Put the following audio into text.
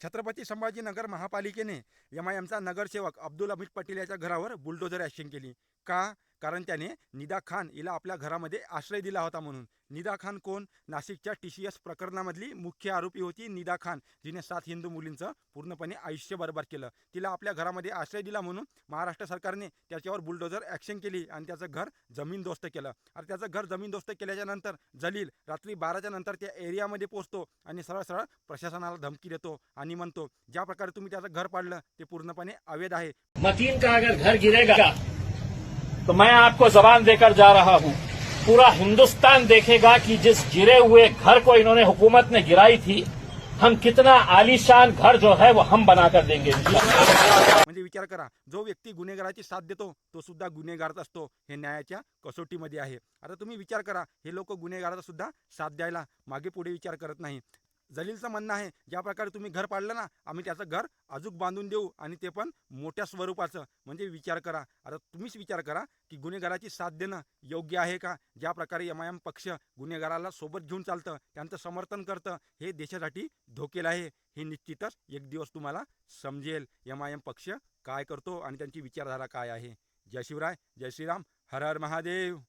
छत्रपती संभाजीनगर महापालिकेने एमआयएमचा नगरसेवक अब्दुल हमीद पटेल याच्या घरावर बुलडोझर ॲक्शन केली. का? कारण त्याने निदा खान हिला आपल्या घरामध्ये आश्रय दिला होता म्हणून. निदा खान कोण? नाशिकच्या TCS प्रकरणामधली मुख्य आरोपी होती निदा खान, जिने 7 हिंदू मुलींचं पूर्णपणे आयुष्य बरबाद केलं. तिला आपल्या घरामध्ये आश्रय दिला म्हणून महाराष्ट्र सरकारने त्याच्यावर बुलडोझर ॲक्शन केली आणि त्याचं घर जमीनदोस्त केलं. आणि त्याचं घर जमीनदोस्त केल्याच्या नंतर जलील रात्री 12च्या नंतर त्या एरियामध्ये पोहोचतो आणि सरळ सरळ प्रशासनाला धमकी देतो आणि म्हणतो, ज्या प्रकारे तुम्ही त्याचं घर पाडलं ते पूर्णपणे अवैध आहे. मतीन का अगर घर गिरेगा तो मैं आपको जबान देकर जा रहा हूं, पूरा हिंदुस्तान देखेगा कि जिस गिरे हुए घर को इन्होंने हुकूमत ने गिराई थी, हम कितना आलीशान घर जो है वो हम बनाकर देंगे. म्हणजे विचार करा, जो व्यक्ती गुन्हेगाराची साथ देतो तो सुद्धा गुन्हेगारच असतो. हे न्यायाच्या कसोटीमध्ये आहे. आता तुम्ही विचार करा, हे लोक गुन्हेगाराचा सुद्धा साथ द्यायला मागे पुढे विचार करत नाही. जलीलचं म्हणणं आहे, ज्या प्रकारे तुम्ही घर पाडलं ना, आम्ही त्याचं घर अजून बांधून देऊ आणि ते पण मोठ्या स्वरूपाचं. म्हणजे विचार करा, आता तुम्हीच विचार करा की गुन्हेगाराची साथ देणं योग्य आहे का? ज्या प्रकारे एमआयएम पक्ष गुन्हेगाराला सोबत घेऊन चालतं, त्यांचं समर्थन करतं, हे देशासाठी धोकेला आहे. हे निश्चितच एक दिवस तुम्हाला समजेल एमआयएम पक्ष काय करतो आणि त्यांची विचारधारा काय आहे. जय शिवराय, जय श्रीराम, हर हर महादेव.